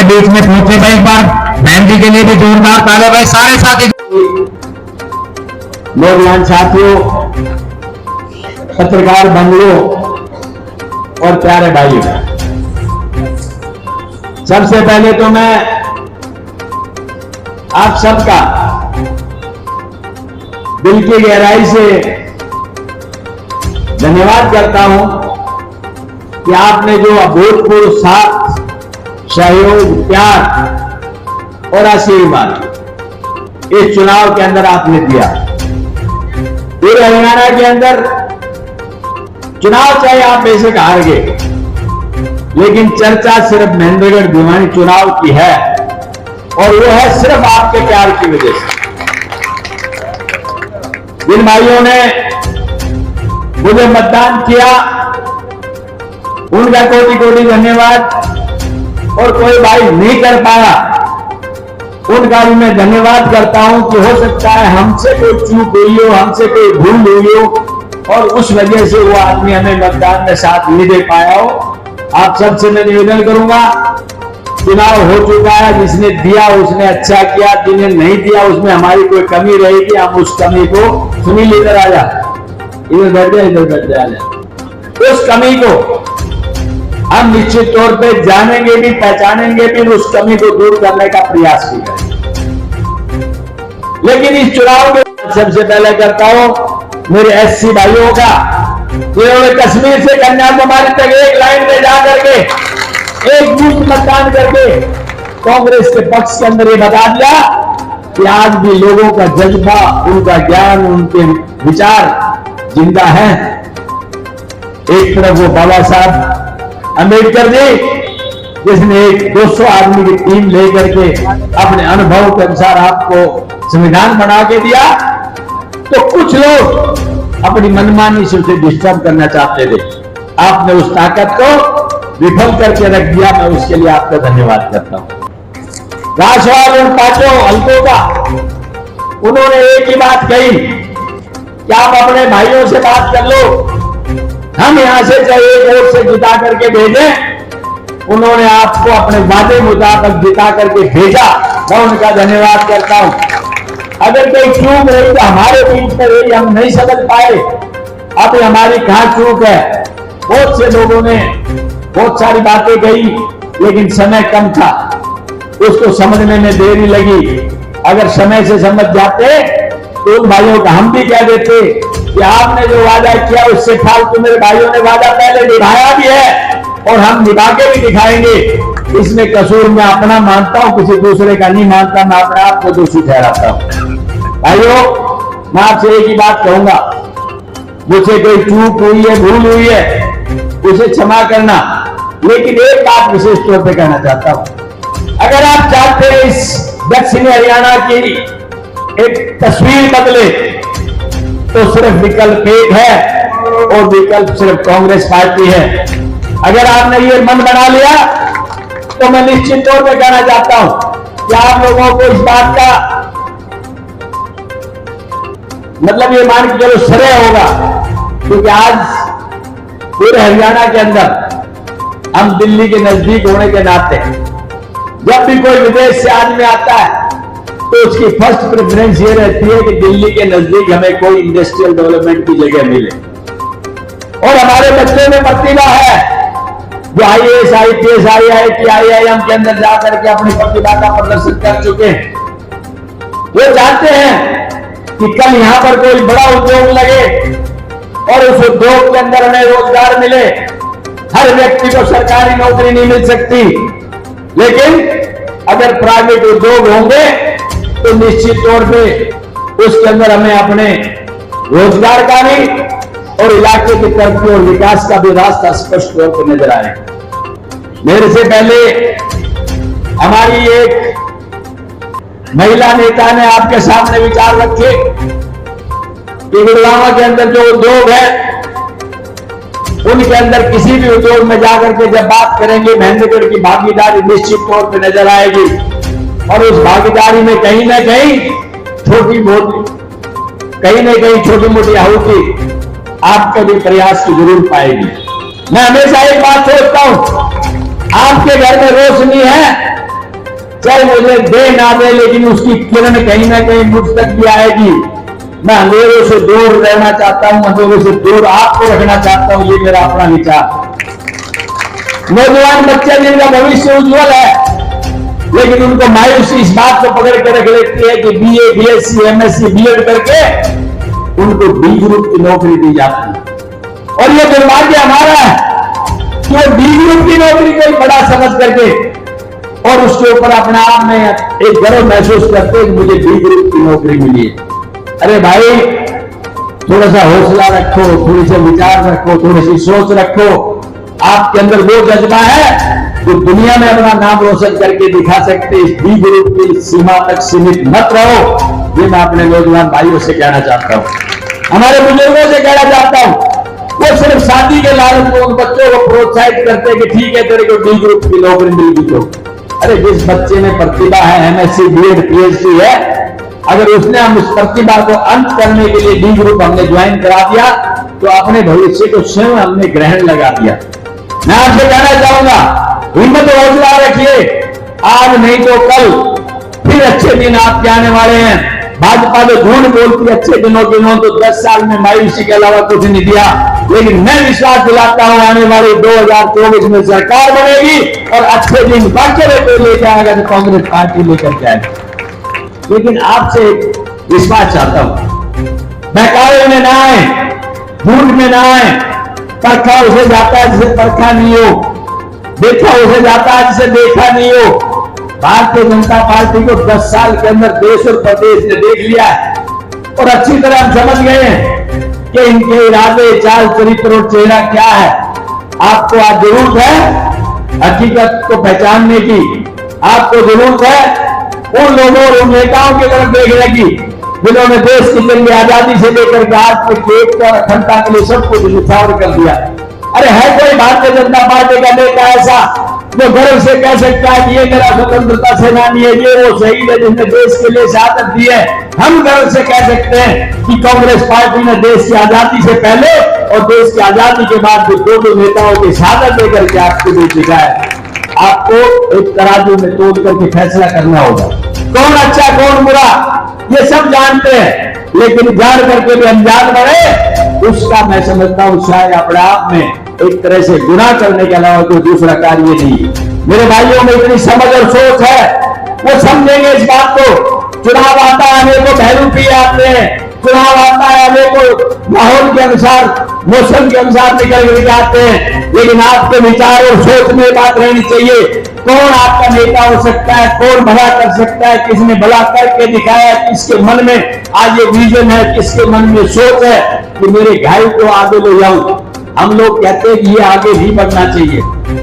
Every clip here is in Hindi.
बीच में पहुंचे भाई, एक बार बहन जी के लिए भी जोरदार ताली भाई। सारे साथी नौजवान साथियों, पत्रकार बंधुओं और प्यारे भाइयों, सबसे पहले तो मैं आप सबका दिल की गहराई से धन्यवाद करता हूं कि आपने जो अभूतपूर्व साथ, सहयोग, प्यार और आशीर्वाद इस चुनाव के अंदर आपने दिया। पूरे हरियाणा के अंदर चुनाव चाहे आप बेशक हार गए, लेकिन चर्चा सिर्फ महेंद्रगढ़ भिवानी चुनाव की है, और वो है सिर्फ आपके प्यार की वजह से। जिन भाइयों ने मुझे मतदान किया उनका कोटि कोटि धन्यवाद, और कोई भाई नहीं कर पाया उनका भी मैं धन्यवाद करता हूं कि हो सकता है हमसे कोई चूक हुई हो, हमसे कोई भूल हुई हो, और उस वजह से वो आदमी हमें मतदान में साथ नहीं दे पाया हो। आप सबसे मैं निवेदन करूंगा, चुनाव हो चुका है, जिसने दिया उसने अच्छा किया, जिन्हें नहीं दिया उसमें हमारी कोई कमी रहेगी, हम उस कमी को, सुनील इधर आ जा, इधर बैठ जा, इधर बैठ जा, उस कमी को हम निश्चित तौर पे जानेंगे भी, पहचानेंगे भी, उस कमी को दूर करने का प्रयास भी करेंगे। लेकिन इस चुनाव में सबसे पहले करता हूं मेरे एससी भाइयों का, जिन्होंने कश्मीर से कन्याकुमारी तक एक लाइन में जाकर के एक बूथ मतदान करके कांग्रेस के पक्ष के अंदर ये बता दिया कि आज भी लोगों का जज्बा, उनका ज्ञान, उनके विचार जिंदा है। एक तरफ वो बाबा साहब अंबेडकर जी, जिसने एक 200 आदमी की टीम लेकर के अपने अनुभव के अनुसार आपको संविधान बना के दिया, तो कुछ लोग अपनी मनमानी से उसे डिस्टर्ब करना चाहते थे। आपने उस ताकत को विफल करके रख दिया, मैं उसके लिए आपका धन्यवाद करता हूं। राष्ट्रवाद उन पांचों हल्कों का उन्होंने एक ही बात कही कि आप अपने भाइयों से बात कर लो, हम यहां से चाहे एक वोट से जिता करके भेजें। उन्होंने आपको अपने वादे मुताबिक जिता करके भेजा, मैं उनका धन्यवाद करता हूं। अगर कोई चूक रही तो हमारे बीच में रही, हम नहीं समझ पाए, अब हमारी कहां चूक है। बहुत से लोगों ने बहुत सारी बातें कही, लेकिन समय कम था, उसको समझने में देरी लगी। अगर समय से समझ जाते तो उन भाइयों का हम भी कह देते कि आपने जो वादा किया उससे फालतू मेरे भाइयों ने वादा पहले निभाया भी है और हम निभा के भी दिखाएंगे। इसमें कसूर मैं अपना मानता हूं, किसी दूसरे का नहीं मानता, मैं अपने आप को दोषी ठहराता हूं। भाइयों, मैं आपसे एक ही बात कहूंगा, मुझसे कोई चूक हुई है, भूल हुई है, उसे क्षमा करना। लेकिन एक बात विशेष तौर पे कहना चाहता हूं, अगर आप चाहते हैं इस दक्षिणी हरियाणा की एक तस्वीर बदले, तो सिर्फ विकल्प एक है, और विकल्प सिर्फ कांग्रेस पार्टी है। अगर आपने ये मन बना लिया तो मैं निश्चित तौर पे कहना चाहता हूं कि आप लोगों को इस बात का मतलब ये मान के चलो श्रेय होगा, क्योंकि आज पूरे हरियाणा के अंदर हम दिल्ली के नजदीक होने के नाते जब भी कोई विदेश से आदमी आता है तो उसकी फर्स्ट प्रेफरेंस ये रहती है कि दिल्ली के नजदीक हमें कोई इंडस्ट्रियल डेवलपमेंट की जगह मिले। और हमारे बच्चों में प्रतिभा है जो IAS, IPS, IIT, IIM के अंदर जाकर के अपनी प्रतिभा का प्रदर्शन कर चुके हैं। वो चाहते हैं कि कल यहां पर कोई बड़ा उद्योग लगे और उस उद्योग के अंदर हमें रोजगार मिले। हर व्यक्ति को सरकारी नौकरी नहीं मिल सकती, लेकिन अगर प्राइवेट उद्योग होंगे तो निश्चित तौर पे उसके अंदर हमें अपने रोजगार का भी और इलाके की तरक्की और विकास का भी रास्ता स्पष्ट तौर पर नजर आए। मेरे से पहले हमारी एक महिला नेता ने आपके सामने विचार रखे कि गुड़गांव के अंदर जो उद्योग है उनके अंदर किसी भी उद्योग में जाकर के जब बात करेंगे महेंद्रगढ़ की भागीदारी निश्चित तौर पर नजर आएगी, और उस भागीदारी में कहीं ना कहीं छोटी मोटी आहुति आपके भी प्रयास की जरूर पाएगी। मैं हमेशा एक बात सोचता हूं, आपके घर में रोशनी है चाहे मुझे दे ना दे, लेकिन उसकी किरण कहीं ना कहीं मुझ तक भी आएगी। मैं अंधेरों से दूर रहना चाहता हूं, अंधेरों से दूर आपको रखना चाहता हूं, ये मेरा अपना विचार। नौजवान बच्चे जिनका भविष्य उज्जवल है, लेकिन उनको मायूसी इस बात को पकड़ के रख लेती है कि बीए, बीएससी, एमएससी, बीएड करके उनको बी ग्रुप की नौकरी दी जाती है। और ये दुर्भाग्य हमारा है कि वो बी ग्रुप की नौकरी को बड़ा समझ करके और उसके ऊपर अपने आप में एक गर्व महसूस करते हैं कि मुझे बी ग्रुप की नौकरी मिली है। अरे भाई, थोड़ा सा हौसला रखो, थोड़ी सी विचार रखो, थोड़ी सी सोच रखो। आपके अंदर वो जज्बा है जो दुनिया में अपना नाम रोशन करके दिखा सकते। इस बी ग्रुप की सीमा तक सीमित मत रहो। ये मैं अपने नौजवान भाइयों से कहना चाहता हूं, हमारे बुजुर्गों से कहना चाहता हूं। वो सिर्फ शादी के लालच में उन बच्चों को प्रोत्साहित करते हैं कि ठीक है, तेरे को बी ग्रुप की नौकरी मिलेगी। तो अरे, जिस बच्चे में प्रतिभा है, एमएससी, बीएड, पीएचडी है, अगर उसने हम उस प्रतिभा को अंत करने के लिए बी ग्रुप हमने ज्वाइन करा दिया, तो अपने भविष्य को स्वयं हमने ग्रहण लगा दिया। मैं आपसे कहना चाहूंगा, हिम्मत हौसला रखिए। आज नहीं तो कल फिर अच्छे दिन आपके आने वाले हैं। भाजपा तो झूठ बोलती अच्छे दिनों के नो, तो 10 साल में मायूसी के अलावा कुछ नहीं दिया। लेकिन मैं विश्वास दिलाता हूं, आने वाले 2024 में सरकार बनेगी और अच्छे दिन बाकी को लेकर आएगा, तो कांग्रेस पार्टी लेकर जाएगी। लेकिन आपसे विश्वास चाहता हूं, बहकावे में ना आए, झूठ में ना आए। परखा उसे जाता है जिसे परखा नहीं हो, देखा उसे जाता है जिसे देखा नहीं हो। भारतीय जनता पार्टी को 10 साल के अंदर देश और प्रदेश ने देख लिया है और अच्छी तरह हम समझ गए हैं कि इनके इरादे, चाल, चरित्र और चेहरा क्या है। आपको आज जरूरत है हकीकत को पहचानने की। आपको जरूरत है उन लोगों और उन नेताओं की तरफ देखने की जिन्होंने देश की जंग आजादी से लेकर के आज तक एकता और अखंडता के लिए सब कुछ निछावर कर दिया। अरे, है कोई भारतीय जनता पार्टी का नेता ऐसा जो गर्व से कह सकता है कि ये मेरा स्वतंत्रता सेनानी है, ये वो शहीद है जिसने देश के लिए शहादत दी है? हम गर्व से कह सकते हैं कि कांग्रेस पार्टी ने देश की आजादी से पहले और देश की आजादी के बाद भी दो नेताओं की शहादत देकर के आपको बीच दिखा है। आपको एक तराजू में तोड़ करके फैसला करना होगा, कौन अच्छा कौन बुरा ये सब जानते हैं, लेकिन जान करके भी अनजान बने, उसका मैं समझता हूं शायद अपने आप में एक तरह से गुनाह करने के अलावा कोई दूसरा कार्य नहीं। मेरे भाइयों में इतनी समझ और सोच है, वो समझेंगे इस बात को। चुनाव आता है, हमें को भैरू पी आते हैं, चुनाव आता है, हमें को माहौल के अनुसार, मौसम के अनुसार निकल के जाते हैं। लेकिन आपके विचार और सोच में बात रहनी चाहिए, कौन आपका नेता हो सकता है, कौन भला कर सकता है, किसने भला करके दिखाया, किसके मन में आज ये विजन है, किसके मन में सोच है कि मेरे भाई को आगे ले जाऊं। हम लोग कहते हैं कि ये आगे भी बढ़ना चाहिए।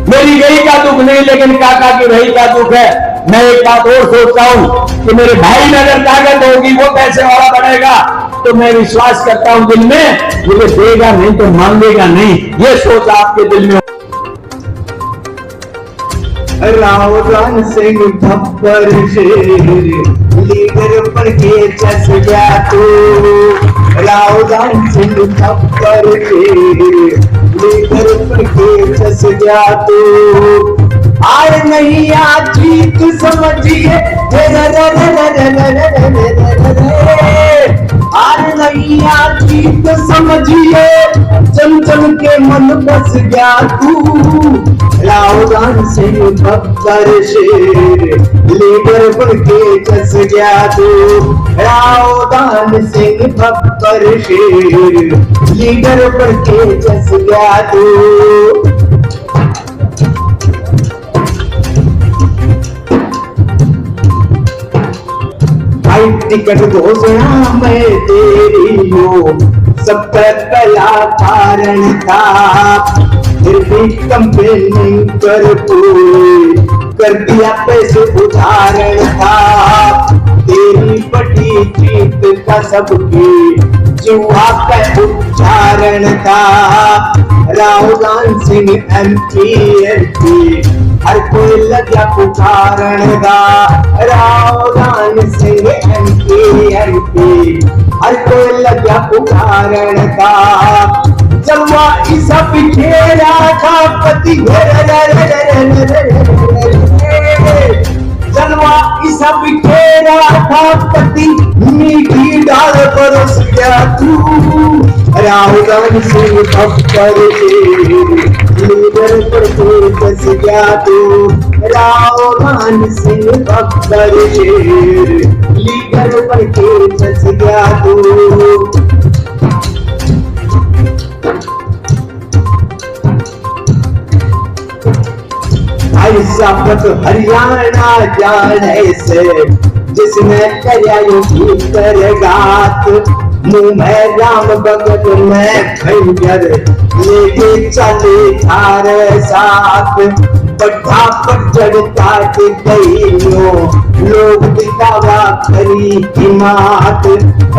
मेरी गई का दुख नहीं, लेकिन काका की रही का दुख है। मैं एक बात और सोचता हूं कि मेरे भाई में अगर ताकत होगी, वो पैसे वाला बनेगा, तो मैं विश्वास करता हूं दिल में, मुझे देगा नहीं तो मांगेगा नहीं। ये सोच आपके दिल में। रावदान सिंह थप्पर लीडर पर के चस गया तू। रावदान सिंह थप्पर लीडर पर के चस गया तू। आर नहीं आज जीत समझिए, आर नहीं आज जीत समझिए, चमचम के मन बस गया तू। रावदान सिंह थप्पर लीडर पर के चस गया तू। रावदान सिंह थप्पर लीडर पर के चस गया तू। टिकट घोषणा में तेरी हो सब कला कारण था, फिर भी कंप्लेनिंग कर दिया पैसे उदाहरण था। तेरी बड़ी जीत का सबकी जुआ का उच्चारण था। रावदान सिंह MP हर कोई लगा पुकारन गा। रावदान सिंह MP हर कोई लगा पुकारन गा। जलवा इसा बिखेरा था पति जलवा सब खेरा था पति मीठी डाल बरस गया तू। राहुल सिंह भक्कर लीडर पर बस गया तू। राहुल सिंह भक्कर लीडर पर बस गया तू। ऐसा पत हरियाणा जाने से जिसने करया योगी करगात। मुंह में राम भगत में खंजर लेके चले थारे साथ। बढ़ा पर चढ़ता के कईयों लोग दिखावा करी हिमात।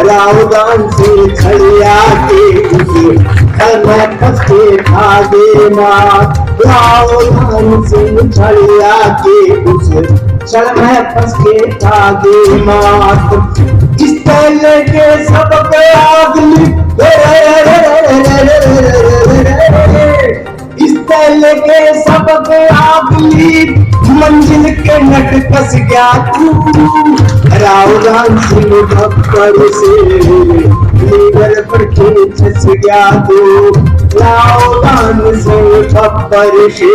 रावदान से खड़िया के उसे में फंसे भागे मात। रावदान से खड़िया के उसे क्षण में फंस के भागे मात। इस तरह के सबक आगली इस तरह के सबक आगली मंजिल के नट कस गया तू। राहुल सिंह भक्कर से लीडर पर खस गया तू। राहुल सिंह भक्कर से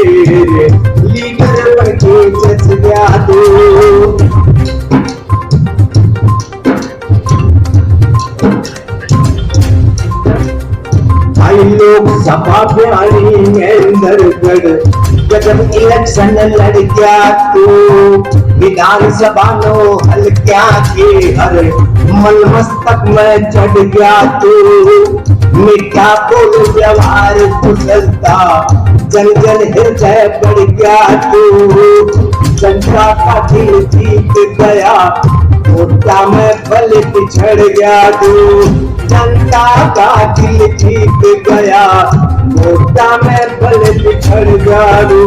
लीडर पर खस गया तू। लोग सभा बयानी नरेंद्रगढ़ जब इलेक्शन लड़ गया तो विधानसभा नो हल्का के हर मन मस्तक में चढ़ गया तो। मीठा बोल व्यवहार कुशलता जन जन हृदय बढ़ गया तो। जनता का दिल जीत गया वोटा में बल पिछड़ गया तो। जनता का दिल जीत गया वोटा में बल पिछड़ गया तो।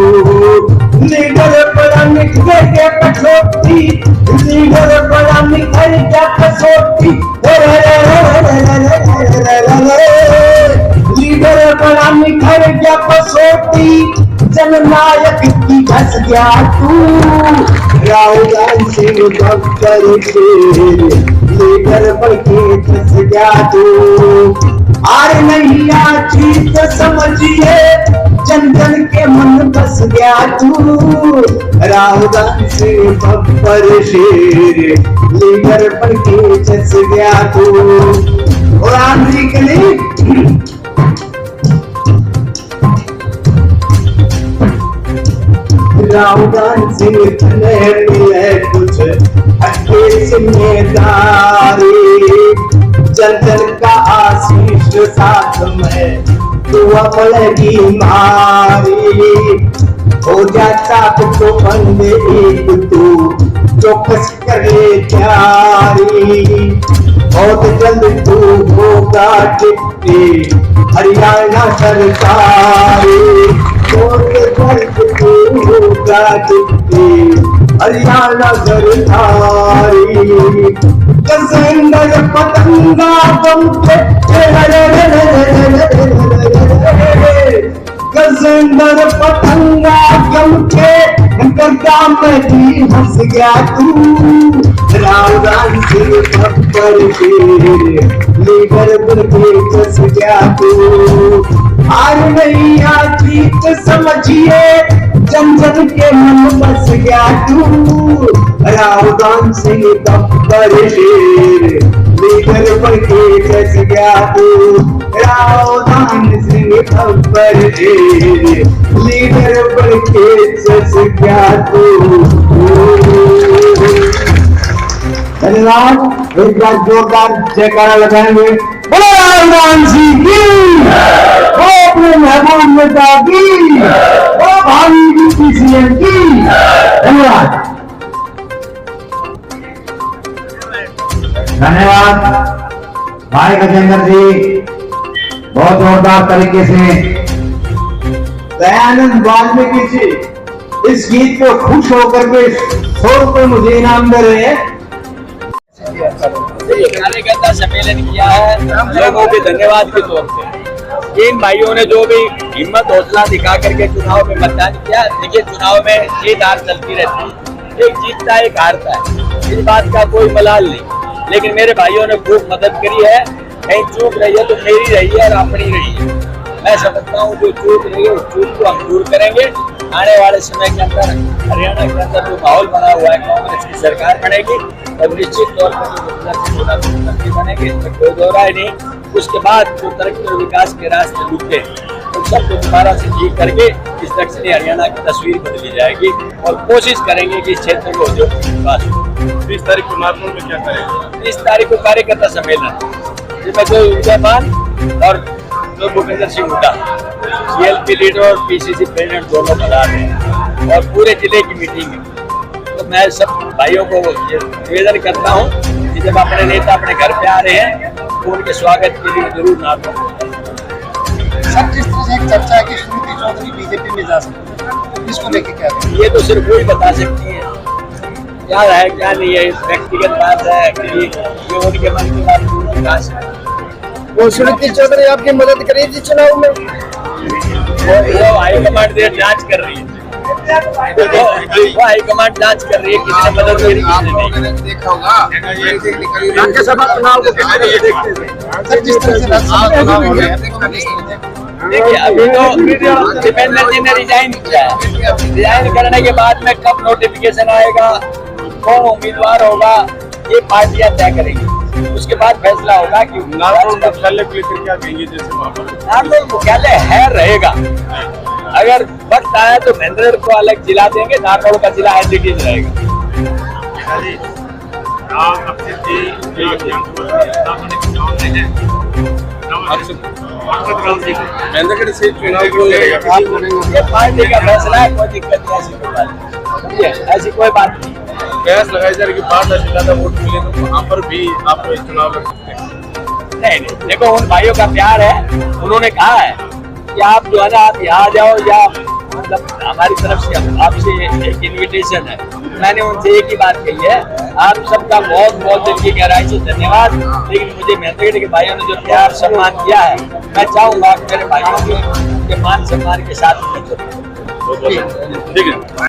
लीडर बड़ा निखर के कसौटी लीडर बड़ा निखर के कसौटी। लीडर बड़ा निखर के कसौटी जननायक की घस गया तू। राहुल सिंह भक्कर लीडर पर के घस गया तू। आर नहीं चीज समझिए जन जन के मन बस गया तू। राहुल सिंह भक्कर लीडर पर के घस गया तू। और आंध्री के लिए राहुल सिंह ने मिले कुछ अच्छे जिम्मेदारी। जन जन का आशीष साथ में दुआ पड़ेगी मारी। हो जाता तो बंदे एक तू चौकस करे प्यारी। बहुत जल्द तू होगा डिप्टी हरियाणा सरकारी। हरियाणा सरकारी। गजेंद्र पतंगा गम के गजेंद्र पतंगा गम के गद्दा में भी हंस गया तू। राहुल सिंह भक्कर लीडर बन के फंस गया तू। आर नहीं जीत समझिए जन जन के मन बस गया तू। राहुल सिंह भक्कर लीडर बन के फंस गया तू। राहुल सिंह भक्कर लीडर बन के फंस गया तू। धन्यवाद। एक बार जोरदार जयकारा लगाएंगे। बोलो राहुल सिंह की, वो अपने महबूब नेता की, वो भावी डिप्टी सीएम की। धन्यवाद। धन्यवाद भाई गजेंद्र जी, बहुत जोरदार तरीके से। दयानंद वाल्मीकि जी इस गीत को खुश होकर के 100 रुपए मुझे इनाम दे रहे हैं। कार्यकर्ता सम्मेलन किया है लोगों के धन्यवाद के तौर पे। इन भाइयों ने जो भी हिम्मत हौसला दिखा करके चुनाव में मतदान किया। देखिए चुनाव में जीत हार चलती रहती है, एक जीतता है एक हारता है। इस बात का कोई मलाल नहीं, लेकिन मेरे भाइयों ने खूब मदद करी है। कहीं चूक रही है तो मेरी रही है और अपनी रही है। मैं समझता हूँ जो चूक रही है उस चूक को हम दूर करेंगे। आने वाले समय के अंदर हरियाणा के अंदर जो माहौल बना हुआ है, कांग्रेस की सरकार बनेगी और निश्चित तौर पर मुख्यमंत्री बनेगी, इसमें कोई दो राय नहीं। उसके बाद जो तरक्की और विकास के रास्ते रुके उन सबको दोबारा से ठीक करके इस दक्षिणी हरियाणा की तस्वीर बदली जाएगी और कोशिश करेंगे कि इस क्षेत्र में औद्योगिक विकास हो। 30 तारीख को नागपुर में क्या करेंगे? 30 तारीख को कार्यकर्ता सम्मेलन जिसमें जो विजयमान और जो भूपेंद्र सिंह हुड्डा CLP लीडर और PCC प्रेसिडेंट दोनों बना रहे हैं और पूरे जिले की मीटिंग है। तो मैं सब भाइयों को ये निवेदन करता हूँ कि जब अपने नेता अपने घर पे आ रहे हैं तो उनके स्वागत के लिए जरूर नागपुर। सर, जिस तरह से एक चर्चा है कि श्रीमती चौधरी बीजेपी में जा सकती है, इसको लेके क्या है? ये तो सिर्फ वही बता सकती है, क्या है क्या नहीं है, व्यक्तिगत बात है कि ये उनके मन की बात उनके पास है। वो श्रीमती चौधरी आपकी मदद करेगी चुनाव में? वो हाईकमांड जांच कर रही है, वो हाईकमांड जांच कर रही है किसने मदद करी किसने नहीं। देखा होगा राज्यसभा चुनाव को किस तरह से देखते हैं? सर, जिस तरह से राज्यसभा चुनाव हो रहे हैं, देखिए अभी तो दीपेंद्र जी ने रिजाइन किया है। रिजाइन करने के बाद में कब नोटिफिकेशन आएगा, कौन उम्मीदवार होगा, ये पार्टियां तय करेंगी। उसके बाद फैसला होगा कि नागपुर मुख्यालय को लेकर क्या कहेंगे? जैसे वहाँ पर नागपुर मुख्यालय है रहेगा, अगर वक्त आया तो महेंद्र को अलग जिला देंगे, नागौर का जिला एज इट इज रहेगा। महेंद्रगढ़ से चुनाव को ये पार्टी का फैसला है, कोई दिक्कत नहीं, ऐसी कोई बात नहीं, ऐसी कोई बात नहीं। बहस लगाई जा रही है कि 5 से ज्यादा वोट मिले तो वहाँ पर भी आप चुनाव लड़ सकते हैं। नहीं, देखो उन भाइयों का प्यार है, उन्होंने कहा है कि आप जो है ना आप यहाँ जाओ या मतलब हमारी तरफ से आपसे एक इनविटेशन है। मैंने उनसे एक ही बात कही है, आप सबका बहुत बहुत दिल की गहराई से धन्यवाद, लेकिन मुझे महेंद्रगढ़ के भाइयों ने जो प्यार सम्मान किया है, मैं चाहूँगा कि मेरे भाइयों के मान सम्मान के साथ ठीक है।